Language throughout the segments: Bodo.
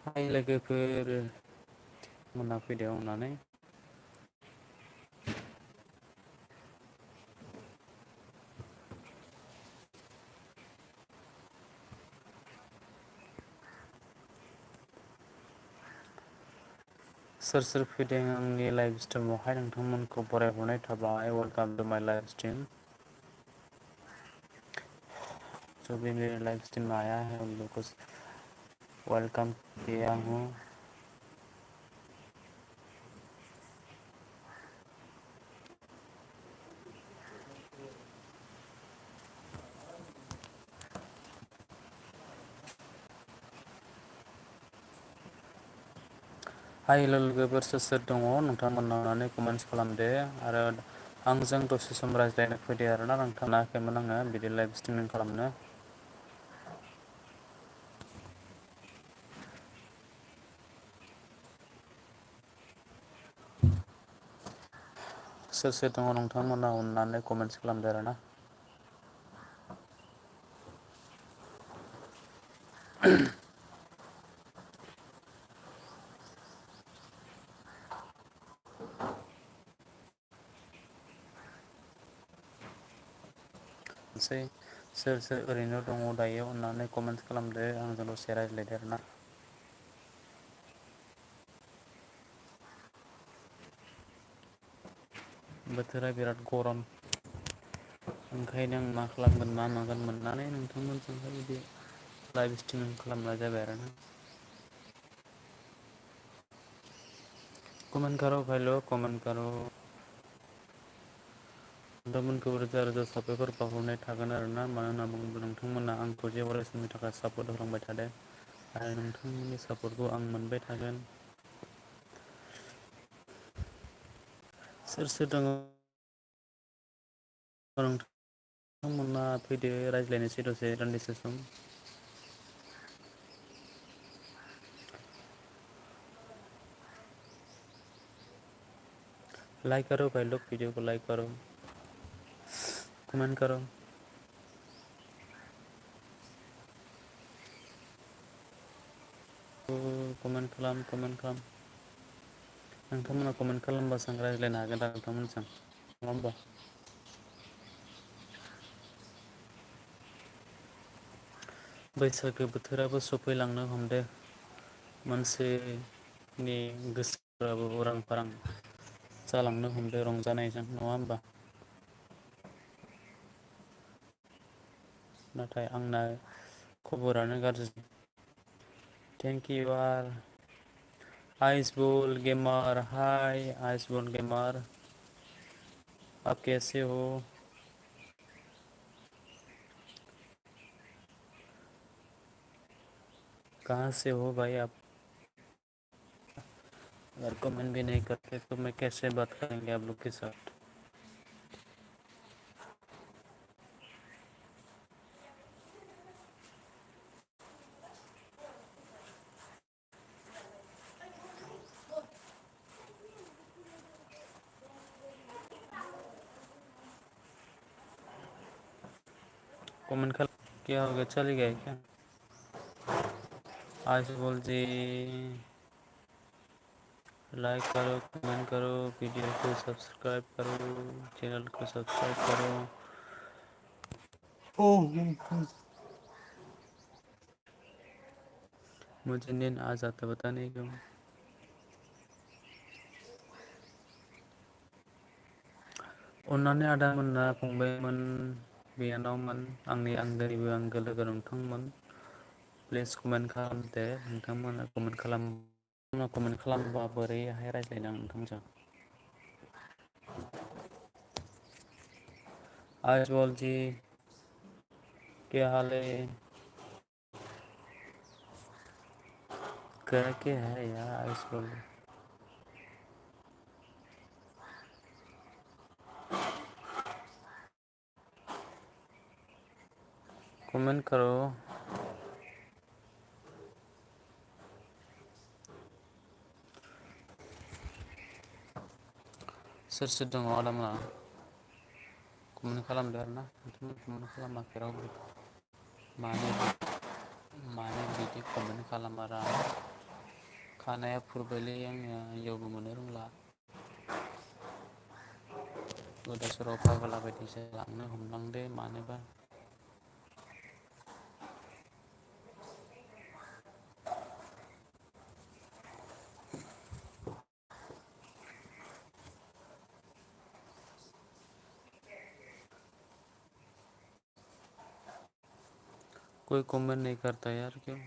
हाय लोगोफोर मोना फैदो अननानै। सोर सोर फैदों आंनि लाइभ स्ट्रिमावहाय नोंथांमोनखौ बरायहरनाय थाबाय वेलकाम टु माय लाइभ स्ट्रिम। जो भी मेरे लाइव स्ट्रीम में आया है उन लोगों को वेलकम किया हूँ। हाय हेल' लोगोफोर सोर सोर दङ नोंथांमोना अननानै कमेन्ट्स खालामदो आरो आंजों दसे सम रायज्लायनो फैदो आरोना नोंथां नायाखैमोन आङो बिदि लाइभ स्ट्रिमिं खालामनो। सोर सोर दङ नोंथांमोना अननानै कमेन्ट्स खालामदो आरोना। सोर सोर ओरैनो दङ दायो अननानै कमेन्ट्स खालामदो आंजों दसे रायज्लायदो आरोना। बोथोरा बिराद गरम ओंखायनो आं मा खालामगोन मा मागोन मोननानै नोंथांमोनजोंहाय बिदि लाइभ स्ट्रिमिं खालामनाय जाबाय आरोना। कमेन्ट करो भाई लोग कमेन्ट करो। नोंथांमोनखौ रोजा रोजा साबायखर बावहरनाय थागोन आरोना मानो होनना बुङोब्ला नोंथांमोना आंखौ जे अरायसमनि थाखाय सापर्ट होलांबाय थादों आरो नोंथांमोननि सापर्टखौ आं मोनबाय थागोन। सोर सोर दङ नोंथांमोना फैदो रायज्लायनोसै दसे दान्दिसे सम। लाइक करो भाई लोग वीडियो को लाइक करो कमेंट करो। कमेन्ट खालाम कमेन्ट खालाम नोंथांमोना कमेन्ट खालामबासो आं रायज्लायनो हागोन दा नोंथांमोनजों नङा होमबा। बैसागो बोथोराबो सफैलांनो हमदों मानसिनि गोसोफोराबो उरां फारां जालांनो हमदों रंजानायजों नङा होमबा। नाथाय आंना खबरानो गाज्रि। थेंक इउ आर आइसबुल गेमार हाय आइसबुल गेमार आप कैसे हो। कहाँ से हो भाई आप। अगर कमेंट भी नहीं करते तो मैं कैसे बात करेंगे आप लोग के साथ। कमेंट कर क्या हो गया चल गया क्या। आइसबुल जी लाइक करो कमेंट करो वीडियो को सब्सक्राइब करो चैनल को सब्सक्राइब करो। मुझे नींद आ जाता पता नहीं क्यों। अननानै आदा मोना फंबायमोन बिनानावमोन आंनि आंगोनिबो आंगो लोगो नोंथांमोन प्लिज कमेन्ट खालामदो नोंथांमोना कमेन्ट खालामबा बोरैहाय रायज्लायनो आं नोंथांमोनजों। आइसबल जी क्या हाल है। क्या है यार आइसबल। कमेन्ट करो। सोर सोर दङ आदामोना कमेन्ट खालामदो आरोना नोंथांमोना कमेन्ट खालामाखै रावबो मानो बिदि कमेन्ट खालामा रा। खानाया फुरबायलै आंनिया हिनजावबो मोननो रोंला। गोदाव सोराव फाग्ला बायदि जालांनो हमलांदो मानोबा। कोई कमेंट नहीं करता यार क्यों?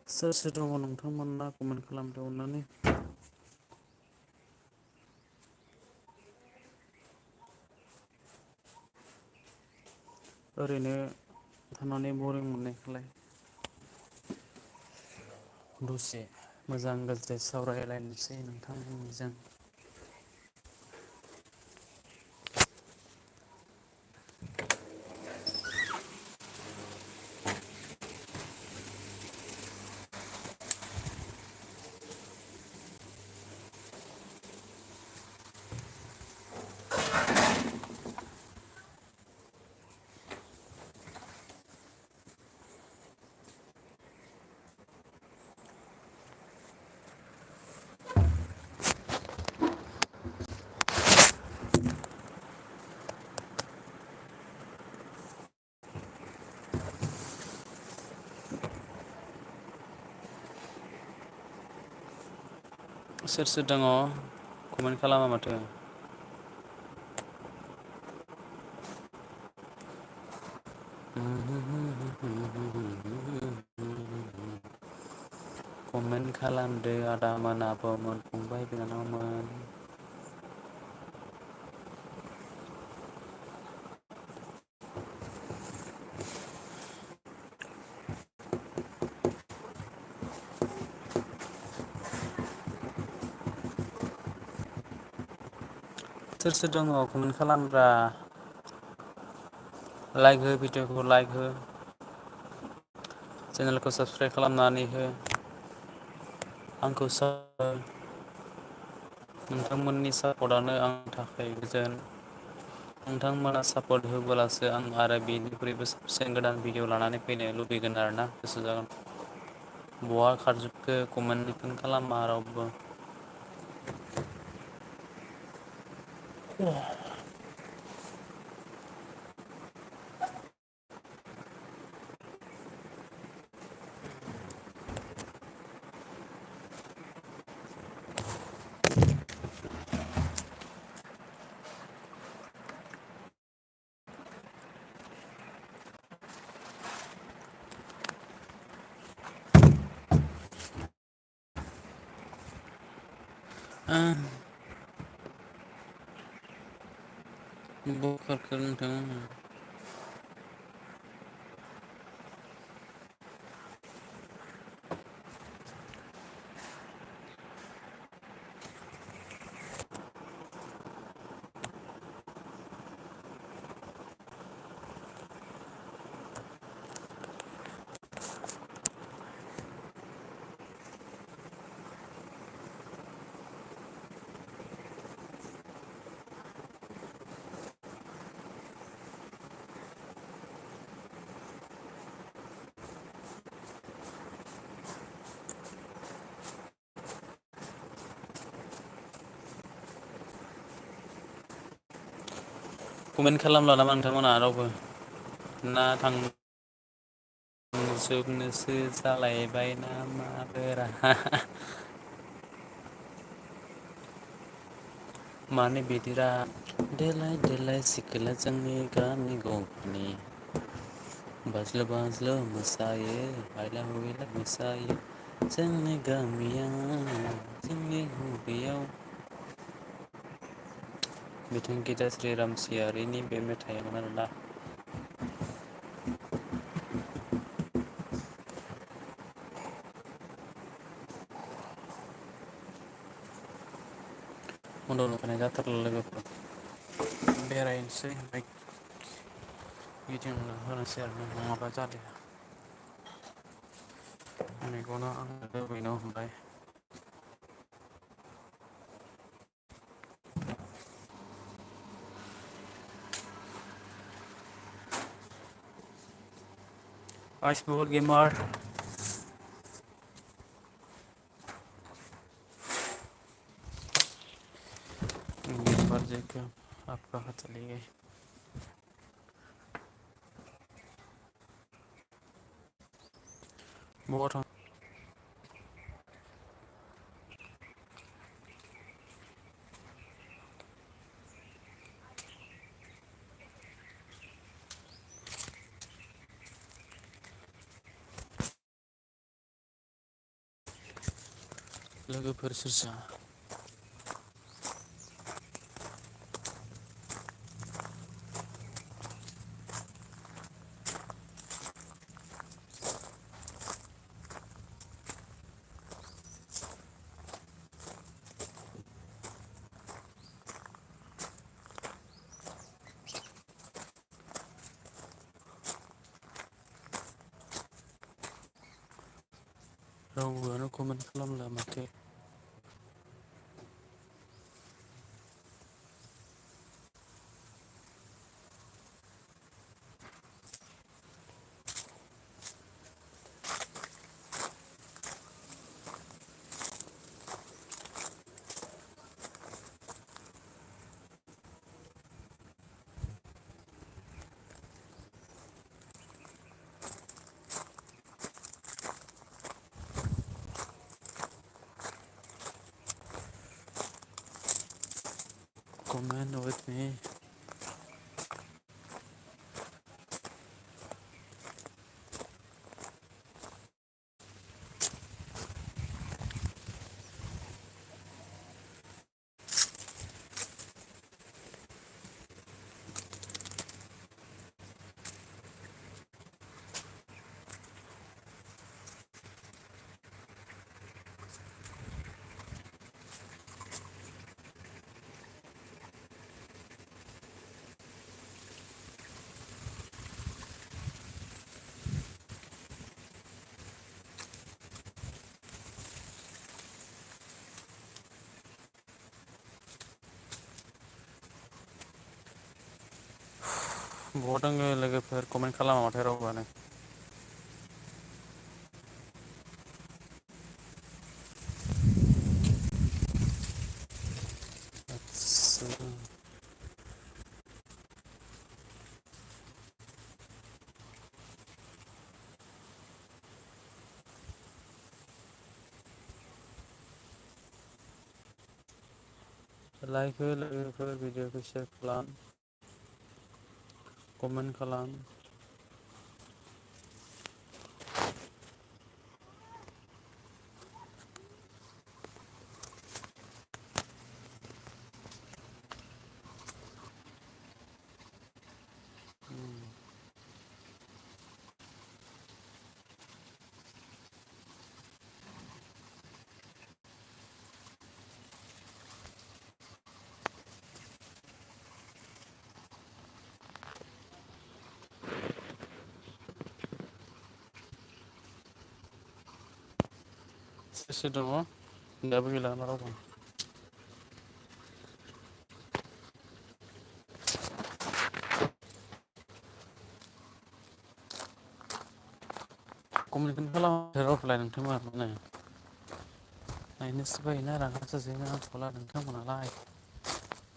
सोर सोर दङ नोंथांमोना कमेन्ट खालामदो अननानै। ओरैनो थानानै बरिं मोननायखौलाय दसे मोजां गाज्रि सावरायलायनोसै नोंथांमोननिजों। सोर सोर दङ कमेन्ट खालामा माथो? कमेन्ट खालामदो आदामोन आब'मोन फंबाय बिनानावमोन। सोर सोर दङ कमेन्ट खालामब्रा। लाइक हो भिडिअखौ लाइक हो। चेनेलखौ साबसक्राइब खालामनानै हो। आंखौ नोंथांमोननि सापर्टआनो आंनि थाखाय गोजोन। नोंथांमोना सापर्ट होबोलासो आं आरो बेनिख्रुइबो साबसिन गोदान भिडिअ लानानै फैनो लुबैगोन आरोना गोसो जागोन। बहा खारजोबखो कमेन्टखौनो खालामा रावबो। बखारखो नोंथां। कमेन्ट खालामला नामा नोंथांमोनहा रावबो ना थांजोबनोसो जालायबाय नामाफोरा? मानो बिदिरा देलाय देलाय सिखोला जोंनि गामि गफानि बाज्लो बाज्लो मोसायो हायला हुइला मोसायो जोंनि गामियाव जोंनि बबेयाव। बिथां गिताश्री रामसियारिनि बे मेथाइमोन आरोना। उन्दुखानाय जाथारला लोगोफोर बेरायनोसै ओमफ्राय गिदिंना होनोसै आरो नङाबा जालिया। मेगना आंना दोबैनो हमबाय। आइस बल गेमार गेम पर जाकर आपका हाथ चली गई बहुत लोगोफोर सोरसा रावबोआनो कमेन्ट खालामला माथो comment with me बहुत आङो लोगोफोर कमेन्ट खालामा माथो रावबोआनो लाइक हो लोगोफोर भिडिअखौ शेयार खालाम कमेन्ट खालाम सोर सोर दङ दाबो गैला नामा रावबो कमेन्टखौनो खालामा रावखौलाय नोंथांमोना मानो नायनोसो बायोना रागासो जोङो आंखौला नोंथांमोनालाय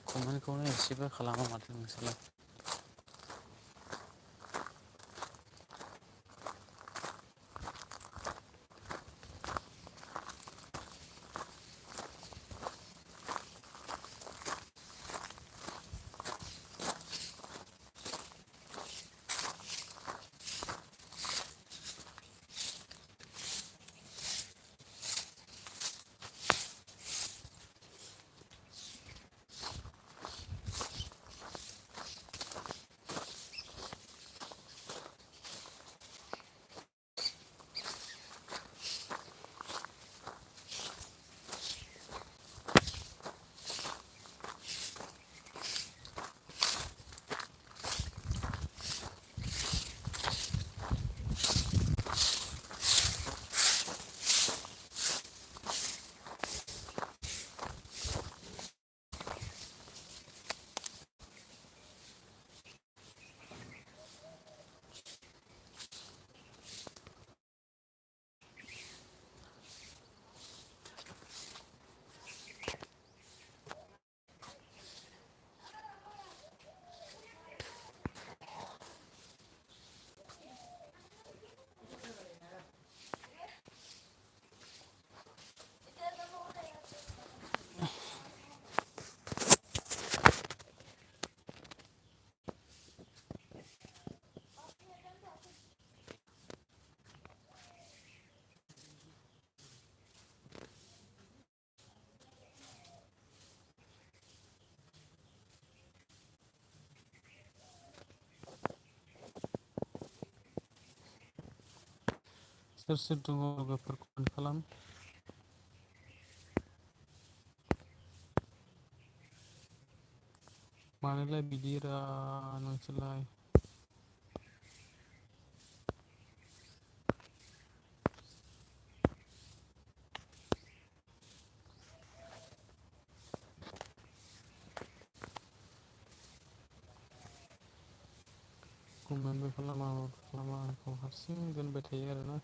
कमेन्टखौनो एसेबो खालामा माथो नोंसोरलाय सोर सोर दङ लोगोफोरखौ कमेन्ट खालाम। मानोलाय बिदिरा नोंसोरलाय? कमेन्टबो खालामा माबो खालामा आंखौ हारसिं दोनबाय थायो आरोना।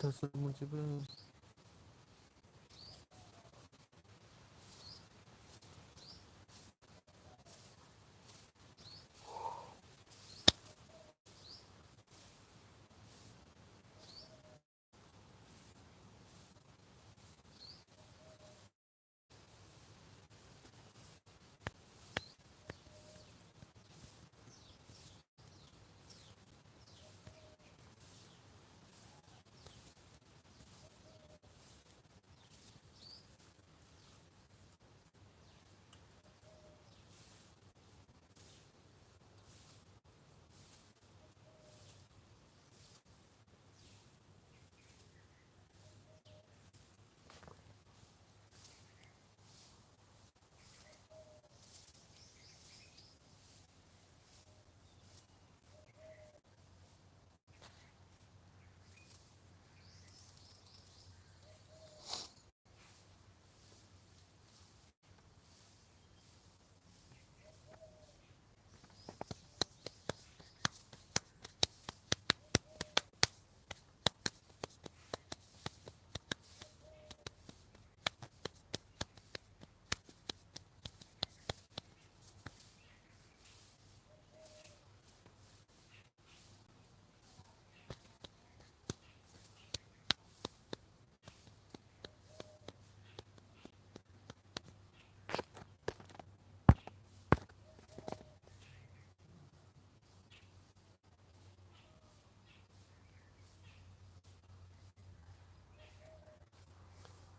गोदाव मोनजोबो।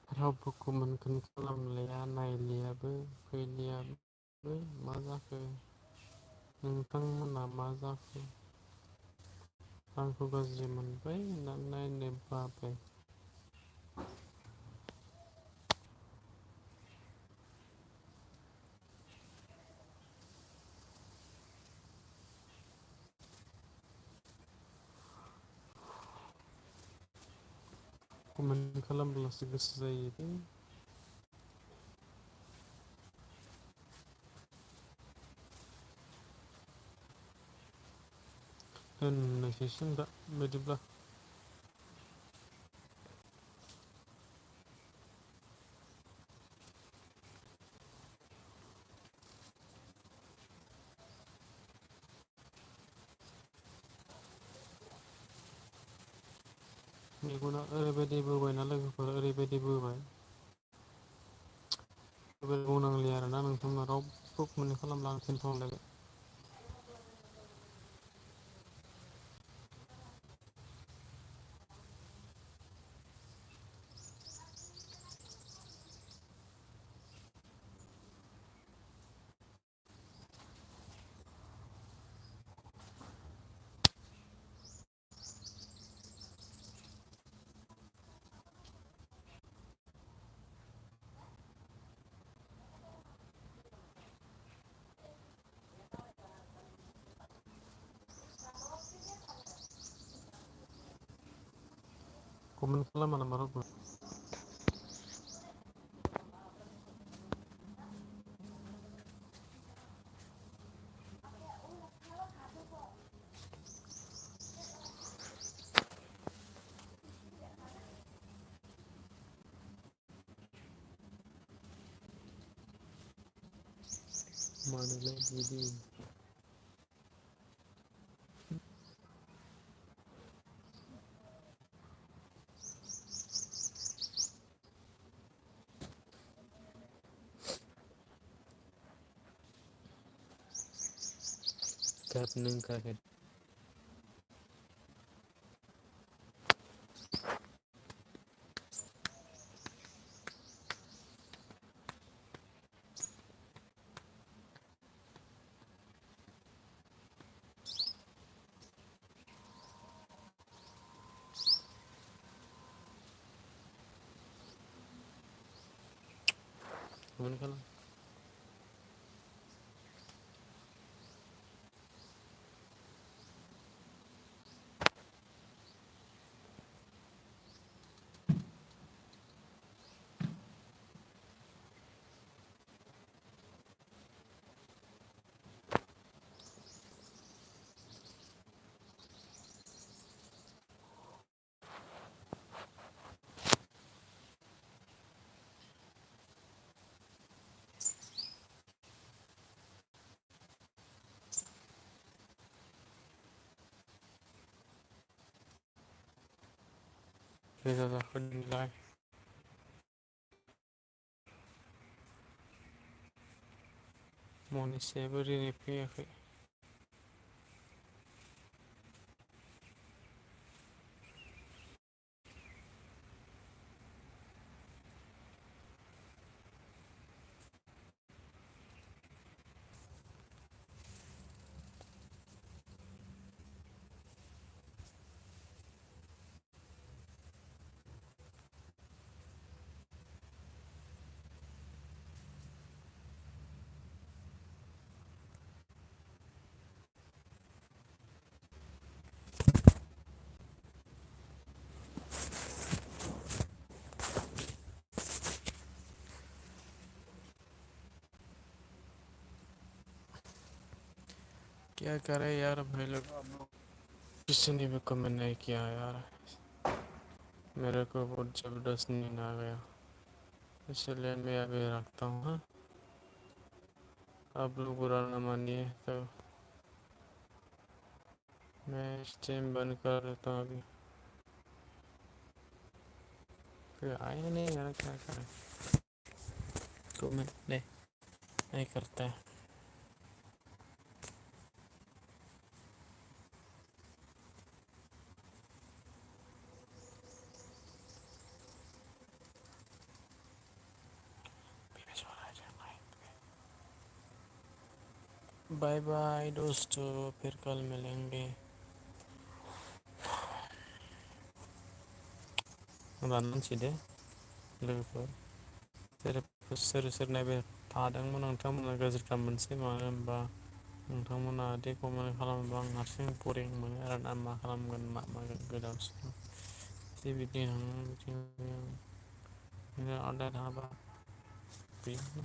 रावबो कमेन्टखौनो खालामलाया नायलियाबो फैलियाबो मा जाखो? नोंथांमोना मा जाखो? आंखौ गाज्रि मोनबाय ना नायनो बाबाय? कमेन्ट खालामब्लासो गोसो जायो। होननोसैसो दा बिदिब्ला। मेगना ओरैबायदि बोबायना लोगोफोर ओरैबायदि बोबाय। बुंनांलिया आरोना नोंथांमोना रावबो कमेन्ट खालामला आं टेनसन मोनलायबाय। कमेन्ट खालामा नामा रावबो? मानोलाय बिदि? गाबनो ओंखाराखै। कमेन्ट खालाम। रोजा जाखो दिनैलाय मनिसायाबो दिनै फैयाखै। क्या करे यार भाई लोग, किसी ने भी कमेंट नहीं किया यार। मेरे को बहुत ज़बरदस्त नींद आ गया, इसलिए मैं अभी रखता हूँ। हाँ, आप लोग बुरा ना मानिए, तो मैं स्ट्रीम बंद कर देता हूँ अभी। फिर आया नहीं यार, क्या करें, कमेंट नहीं करता है। बाय बाय दोस्तों, फिर कल मिलेंगे। राननांसै दे लोगोफोर, सोर सोर नायबाय थादोंमोन नोंथांमोना गाज्रि दाम मोनसै, मानो होनबा नोंथांमोना दे कमेन्ट खालामोबा आं हारसिं बरिं मोनो आरोना, मा खालामगोन मा मागोन गोदाव सोराव जे बिदि आदार हाबा बेनो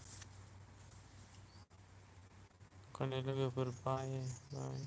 ओंखायनो लोगोफोर बाय बाय।